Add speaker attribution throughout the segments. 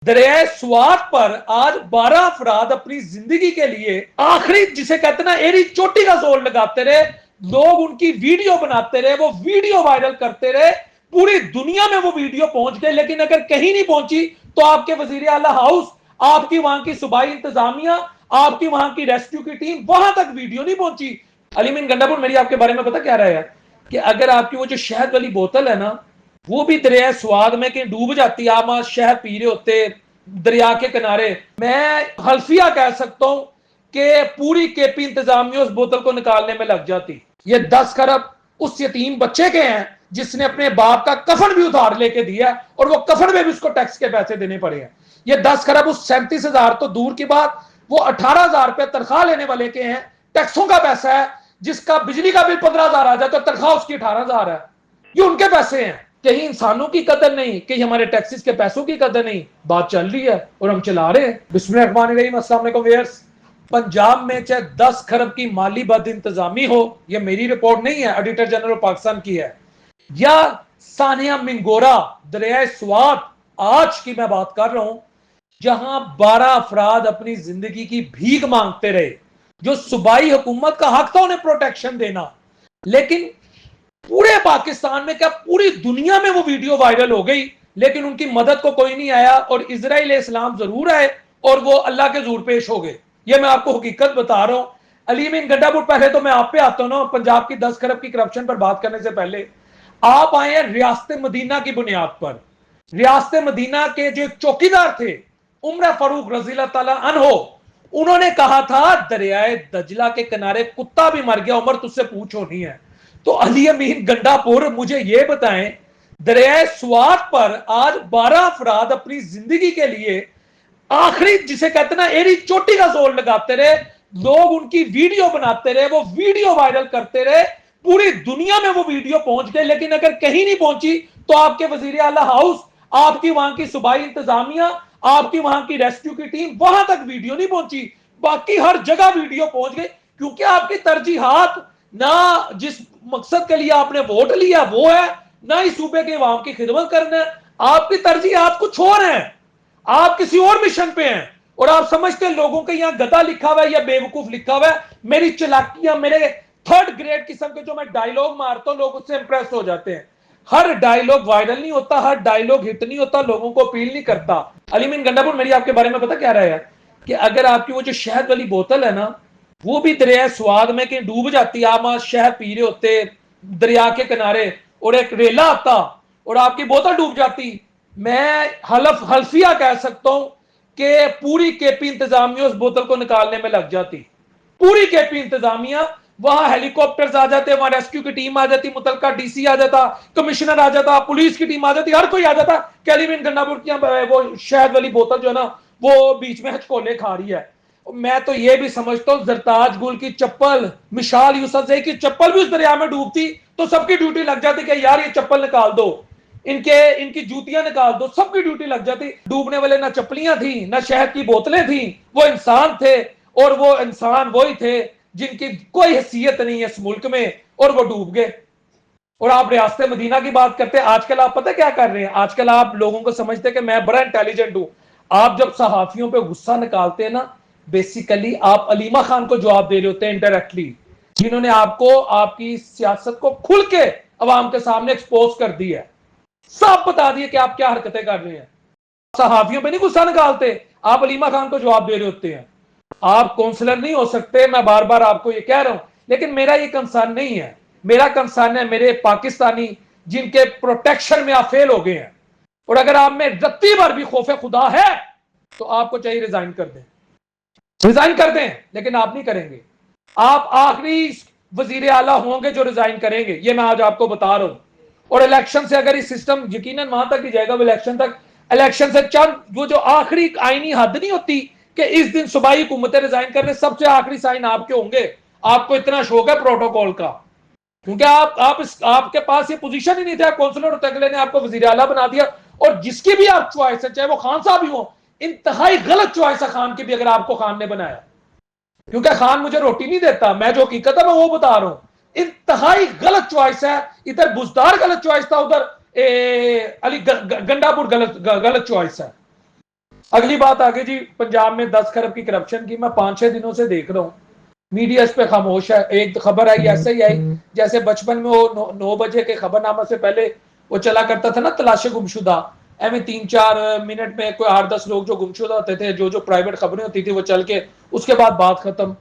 Speaker 1: दरियाए स्वात पर आज 12 अफराद अपनी जिंदगी के लिए आखिरी, जिसे कहते ना, एड़ी चोटी का जोर लगाते रहे। लोग उनकी वीडियो बनाते रहे, वो वीडियो वायरल करते रहे, पूरी दुनिया में वो वीडियो पहुंच गए। लेकिन अगर कहीं नहीं पहुंची तो आपके वजीर आला हाउस, आपकी वहां की सूबाई इंतजामिया, आपकी वहां की रेस्क्यू की टीम, वहां तक वीडियो नहीं पहुंची। अलीमीन गंडापुर, मेरी आपके बारे में पता क्या रहा है कि अगर आपकी वो जो शहद वाली बोतल है ना, वो भी दरिया स्वाद में कहीं डूब जाती, आप वहां शहद पी रहे होते दरिया के किनारे, मैं हल्फिया कह सकता हूं कि पूरी केपी इंतजामिया उस बोतल को निकालने में लग जाती। ये 10 खरब उस यतीम बच्चे के हैं जिसने अपने बाप का कफन भी उधार लेके दिया, और वो कफन में भी उसको टैक्स के पैसे देने पड़े हैं। ये 10 खरब उस 37,000 तो दूर की बात, वो 18,000 रुपये तनख्वाह लेने वाले के हैं, टैक्सों का पैसा है, जिसका बिजली का बिल 15,000 आ जाए तो तनख्वाह उसकी 18,000 है। ये उनके पैसे हैं। कहीं इंसानों की कदर नहीं, कहीं हमारे टैक्सेस के पैसों की कदर नहीं। बात चल रही है और हम चला रहे हैं। बिस्मिल्लाहिर्रहमानिर्रहीम, अस्सलाम वालेकुम व्यूअर्स। पंजाब में चाहे 10 खरब की माली बद इंतजामी हो, ये मेरी रिपोर्ट नहीं है, ऑडिटर जनरल पाकिस्तान की है, या सानिया मिंगोरा दरिया स्वात आज की मैं बात कर रहा हूं, जहां 12 अफराद अपनी जिंदगी की भीख मांगते रहे, जो सूबाई हुकूमत का हक था उन्हें प्रोटेक्शन देना, लेकिन पूरे पाकिस्तान में, क्या पूरी दुनिया में वो वीडियो वायरल हो गई, लेकिन उनकी मदद को कोई नहीं आया, और इजराइल इस्लाम जरूर आए और वो अल्लाह के ज़ूर पेश हो गए। ये मैं आपको हकीकत बता रहा हूं। अलीमीन गंडापुर, पहले तो मैं आप पे आता हूं ना, पंजाब की 10 खरब की करप्शन पर बात करने से पहले आप आए हैं रियासत मदीना की बुनियाद पर। रियासत मदीना के जो चौकीदार थे, उमर फारूक रज़ी अल्लाह तआला अन्हो, उन्होंने कहा था दरियाए दजला के किनारे कुत्ता भी मर गया, उमर तुझसे पूछ होनी है। तो अली अमीन गंडापुर, मुझे ये बताएं, दरियाए स्वात पर आज 12 अफराद अपनी जिंदगी के लिए आखिरी, जिसे कहते ना, एड़ी चोटी का जोर लगाते रहे, लोग उनकी वीडियो बनाते रहे, वो वीडियो वायरल करते रहे, पूरी दुनिया में वो वीडियो पहुंच गए। लेकिन अगर कहीं नहीं पहुंची तो आपके वजीर आला हाउस, आपकी वहां की सूबाई इंतजामिया, आपकी वहां की रेस्क्यू की टीम, वहां तक वीडियो नहीं पहुंची। बाकी हर जगह वीडियो पहुंच गई, क्योंकि आपकी तरजीहात ना जिस मकसद के लिए आपने वोट लिया वो है, ना ही सूबे के अवाम की खिदमत करना है। आपकी तरजीहात कुछ और हैं, आप किसी और मिशन पे हैं, और आप समझते हैं लोगों के यहाँ गधा लिखा हुआ है या बेवकूफ लिखा हुआ है। मेरी चालाकियां, मेरे 3rd ग्रेड किस्म के जो मैं डायलॉग मारता हूं, लोग उससे इंप्रेस हो जाते हैं। हर डायलॉग वायरल नहीं होता, हर डायलॉग हिट नहीं होता, लोगों को अपील नहीं करता। अलीमीन गंडापुर, मेरी आपके बारे में पता क्या रहा है कि अगर आपकी वो जो शहद वाली बोतल है ना, वो भी दरिया स्वाद में कहीं डूब जाती, आप वहां शहद पी रहे होते दरिया के किनारे, और एक रेला आता और आपकी बोतल डूब जाती, मैं हल्फिया कह सकता हूं कि पूरी केपी इंतजामिया उस बोतल को निकालने में लग जाती। पूरी केपी इंतजामिया, वहां हेलीकॉप्टर्स आ जाते, वहां रेस्क्यू की टीम आ जाती, मुतलका डीसी आ जाता, कमिश्नर आ जाता, पुलिस की टीम आ जाती, हर कोई आ जाता। अलीमीन गंडापुर की वो शहद वाली बोतल जो है ना, वो बीच में हचकोले खा रही है। मैं तो ये भी समझता हूं, जरताज गुल की चप्पल, मिशाल यूसुफजई की चप्पल भी उस दरिया में डूबती तो सबकी ड्यूटी लग जाती कि यार ये चप्पल निकाल दो, इनकी जूतियां निकाल दो, सबकी ड्यूटी लग जाती। डूबने वाले ना चप्पलियां थी, ना शहद की बोतलें थी, वो इंसान थे, और वो इंसान वही थे जिनकी कोई हैसियत नहीं है इस मुल्क में, और वो डूब गए। और आप रियासत मदीना की बात करते हैं। आजकल आप पता क्या कर रहे हैं, आजकल आप लोगों को समझते हैं कि मैं बड़ा इंटेलिजेंट हूं। आप जब सहाफियों पे गुस्सा निकालते हैं ना, बेसिकली आप अलीमा खान को जवाब दे रहे होते हैं इनडायरेक्टली, जिन्होंने आपको आपकी सियासत को खुल के अवाम के सामने एक्सपोज कर दी है, सब बता दिए कि आप क्या हरकतें कर रहे हैं। सहाफियों पे नहीं गुस्सा निकालते, आप अलीमा खान को जवाब दे रहे होते हैं। आप काउंसलर नहीं हो सकते, मैं बार बार आपको ये कह रहा हूं, लेकिन मेरा ये कंसर्न नहीं है। मेरा कंसर्न है मेरे पाकिस्तानी जिनके प्रोटेक्शन में आप फेल हो गए हैं, और अगर आप में रत्ती भर भी खौफ खुदा है तो आपको चाहिए रिजाइन कर दें, रिजाइन कर दें, लेकिन आप नहीं करेंगे। आप आखिरी वजीर आला होंगे जो रिजाइन करेंगे, ये मैं आज आपको बता रहा हूं। और इलेक्शन से अगर इस सिस्टम यकीनन वहां तक ही जाएगा, इलेक्शन तक, इलेक्शन से चंद वो जो आखिरी आईनी हद नहीं होती कि इस दिन सूबाई हुकूमतें रिजाइन करने, सबसे आखिरी साइन आपके होंगे। आपको इतना शौक है प्रोटोकॉल का, क्योंकि आपके पास ये पोजीशन ही नहीं था, काउंसलर होते, अगले ने आपको वजीर आला बना दिया। और जिसकी भी आप चॉइस है, चाहे वो खान साहब ही हो, इंतहाई गलत चॉइस है खान की भी, अगर आपको खान ने बनाया, क्योंकि खान मुझे रोटी नहीं देता, मैं जो हकीकत है मैं वो बता रहा हूं। इंतहाई गलत चॉइस है। इधर बुजदार गलत चॉइस था, उधर अली गंडापुर गलत चॉइस है। اگلی بات آگے جی، پنجاب میں 10 کھرب کی کرپشن کی، میں 5-6 دنوں سے دیکھ رہا ہوں میڈیا اس پہ خاموش ہے. ایک خبر آئی ایسے ہی آئی جیسے بچپن میں وہ 9 بجے کے خبر نامہ سے پہلے وہ چلا کرتا تھا نا تلاش گمشدہ، ایویں 3-4 منٹ میں کوئی 8-10 لوگ جو گمشدہ ہوتے تھے، جو پرائیویٹ خبریں ہوتی تھی وہ چل کے اس کے بعد بات ختم.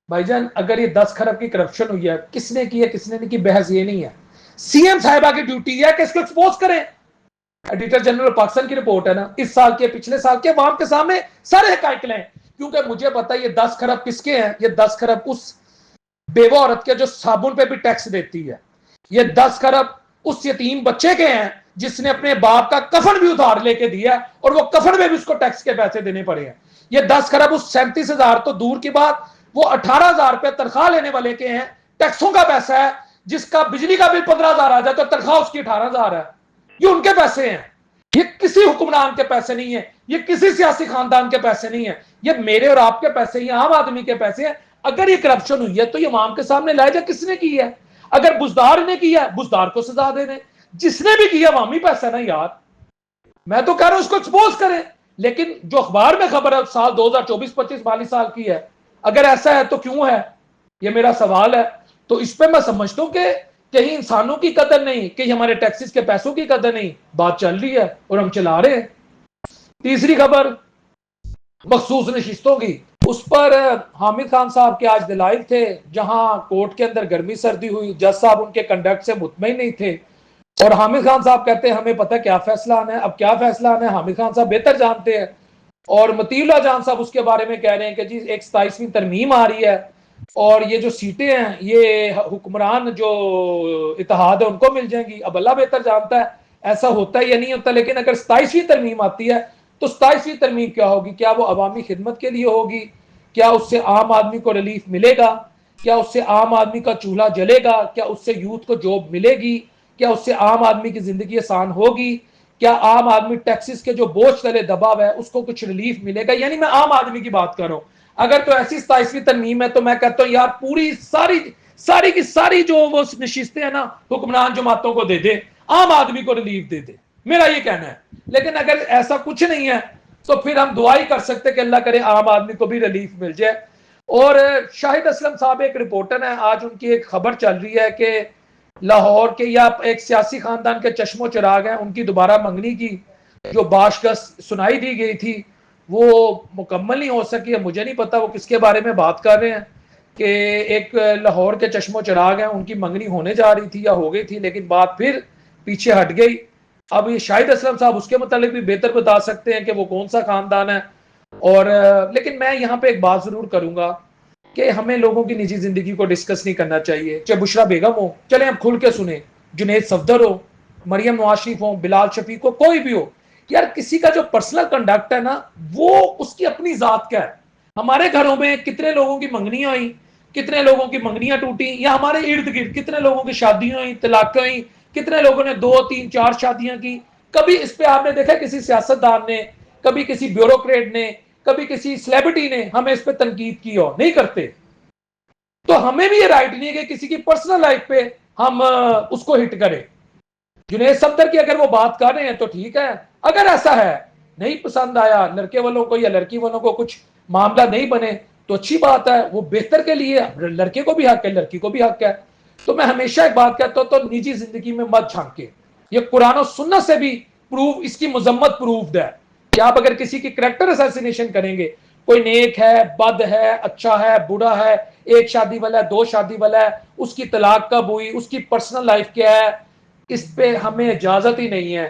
Speaker 1: بھائی جان اگر یہ 10 کھرب کی کرپشن ہوئی ہے، کس نے کی ہے کس نے نہیں کی، بحث یہ نہیں ہے. سی ایم صاحبہ کی ڈیوٹی ہے کہ اس کو ایکسپوز کریں. ایڈیٹر جنرل پاکستان کی رپورٹ ہے نا، اس سال کے پچھلے سال کے عوام کے سامنے سارے حقائق لیں، کیونکہ مجھے پتا یہ 10 کھرب کس کے ہیں. یہ 10 کھرب اس بیوہ عورت کے جو صابن پہ بھی ٹیکس دیتی ہے. یہ 10 کھرب اس یتیم بچے کے ہیں جس نے اپنے باپ کا کفن بھی ادھار لے کے دیا اور وہ کفن میں بھی اس کو ٹیکس کے پیسے دینے پڑے ہیں. یہ 10 کھرب اس 37,000 تو دور کی بات، وہ 18,000 پہ تنخواہ لینے والے کے ہیں. ٹیکسوں کا پیسہ ہے، جس کا بجلی کا بل 15,000 آ جائے تو تنخواہ اس کی 18,000 ہے. یہ ان کے پیسے ہیں، یہ کسی حکمران کے پیسے نہیں ہیں، یہ کسی سیاسی خاندان کے پیسے نہیں ہیں، یہ میرے اور آپ کے پیسے ہیں، عام آدمی کے پیسے ہیں. اگر یہ کرپشن ہوئی ہے تو یہ عوام کے سامنے لائے جائے کس نے کی ہے. اگر بزدار نے کیا ہے بزدار کو سزا دے دیں، جس نے بھی کیا عوامی پیسہ نا یار. میں تو کہہ رہا ہوں اس کو ایکسپوز کریں. لیکن جو اخبار میں خبر ہے سال 2024-25 مالی سال کی ہے، اگر ایسا ہے تو کیوں ہے، یہ میرا سوال ہے. تو اس پہ میں سمجھتا ہوں کہ کہیں انسانوں کی قدر نہیں، کہیں ہمارے ٹیکسز کے پیسوں کی قدر نہیں. بات چل رہی ہے اور ہم چلا رہے ہیں. تیسری خبر مخصوص نشستوں کی، اس پر حامد خان صاحب کے آج دلائل تھے. جہاں کورٹ کے اندر گرمی سردی ہوئی، جج صاحب ان کے کنڈکٹ سے مطمئن نہیں تھے اور حامد خان صاحب کہتے ہیں ہمیں پتہ کیا فیصلہ آنا ہے. اب کیا فیصلہ آنا ہے حامد خان صاحب بہتر جانتے ہیں. اور مطیع اللہ جان صاحب اس کے بارے میں کہہ رہے ہیں کہ جی ایک 27ویں ترمیم آ رہی ہے اور یہ جو سیٹیں ہیں یہ حکمران جو اتحاد ہے ان کو مل جائیں گی. اب اللہ بہتر جانتا ہے ایسا ہوتا ہے یا نہیں ہوتا. لیکن اگر 27ویں ترمیم آتی ہے تو 27ویں ترمیم کیا ہوگی؟ کیا وہ عوامی خدمت کے لیے ہوگی؟ کیا اس سے عام آدمی کو ریلیف ملے گا؟ کیا اس سے عام آدمی کا چولہا جلے گا؟ کیا اس سے یوتھ کو جاب ملے گی؟ کیا اس سے عام آدمی کی زندگی آسان ہوگی؟ کیا عام آدمی ٹیکسز کے جو بوجھ تلے دبا ہوا ہے اس کو کچھ ریلیف ملے گا؟ یعنی میں عام آدمی کی بات کر رہا ہوں. اگر تو ایسی 27ویں ترمیم ہے تو میں کہتا ہوں یار پوری ساری کی ساری جو وہ نشستیں ہیں نا حکمران جماعتوں کو دے دے، عام آدمی کو ریلیف دے دے، میرا یہ کہنا ہے. لیکن اگر ایسا کچھ نہیں ہے تو پھر ہم دعا ہی کر سکتے کہ اللہ کرے عام آدمی کو بھی ریلیف مل جائے. اور شاہد اسلم صاحب ایک رپورٹر ہیں، آج ان کی ایک خبر چل رہی ہے کہ لاہور کے یا ایک سیاسی خاندان کے چشم و چراغ ہیں، ان کی دوبارہ منگنی کی جو باشگشت سنائی دی گئی تھی وہ مکمل نہیں ہو سکی ہے. مجھے نہیں پتا وہ کس کے بارے میں بات کر رہے ہیں کہ ایک لاہور کے چشم و چراغ ہیں، ان کی منگنی ہونے جا رہی تھی یا ہو گئی تھی لیکن بات پھر پیچھے ہٹ گئی. اب یہ شاہد اسلم صاحب اس کے متعلق بھی بہتر بتا سکتے ہیں کہ وہ کون سا خاندان ہے. اور لیکن میں یہاں پہ ایک بات ضرور کروں گا کہ ہمیں لوگوں کی نجی زندگی کو ڈسکس نہیں کرنا چاہیے. چاہے بشرا بیگم ہو، چلیں ہم کھل کے سنیں، جنید صفدر ہو، مریم نواز شریف ہو، بلال شفیق ہو، کوئی بھی ہو، یار کسی کا جو پرسنل کنڈکٹ ہے نا وہ اس کی اپنی ذات کا ہے. ہمارے گھروں میں کتنے لوگوں کی منگنیاں ہوئیں، کتنے لوگوں کی منگنیاں ٹوٹی، یا ہمارے ارد گرد کتنے لوگوں کی شادیاں ہوئیں، طلاقیں ہوئیں، کتنے لوگوں نے 2 3 4 شادیاں کی. کبھی اس پہ آپ نے دیکھا کسی سیاستدان نے، کبھی کسی بیوروکریٹ نے، کبھی کسی سیلیبریٹی نے ہمیں اس پہ تنقید کی ہو؟ نہیں کرتے. تو ہمیں بھی یہ رائٹ نہیں ہے کہ کسی کی پرسنل لائف پہ ہم اس کو ہٹ کریں. جنید صفدر کی اگر وہ بات کر رہے ہیں تو ٹھیک ہے. اگر ایسا ہے نہیں پسند آیا لڑکے والوں کو یا لڑکی والوں کو کچھ معاملہ نہیں بنے تو اچھی بات ہے، وہ بہتر کے لیے، لڑکے کو بھی حق ہے لڑکی کو بھی حق ہے. تو میں ہمیشہ ایک بات کہتا ہوں تو نجی زندگی میں مت جھانکے. یہ قرآن و سنت سے بھی اس کی مذمت پروفڈ ہے کہ آپ اگر کسی کی کریکٹر اسیسینیشن کریں گے، کوئی نیک ہے، بد ہے، اچھا ہے، برا ہے، 1 شادی والا ہے، 2 شادی والا ہے، اس کی طلاق کب ہوئی، اس کی پرسنل لائف کیا ہے، اس پہ ہمیں اجازت ہی نہیں ہے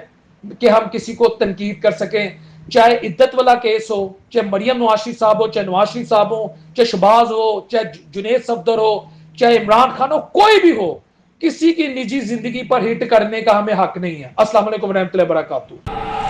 Speaker 1: کہ ہم کسی کو تنقید کر سکیں. چاہے عدت والا کیس ہو، چاہے مریم نواز شریف صاحب ہو، چاہے نواز شریف صاحب ہو، چاہے شہباز ہو، چاہے جنید صفدر ہو، چاہے عمران خان ہو، کوئی بھی ہو، کسی کی نجی زندگی پر ہٹ کرنے کا ہمیں حق نہیں ہے. السلام علیکم ورحمۃ اللہ وبرکاتہ.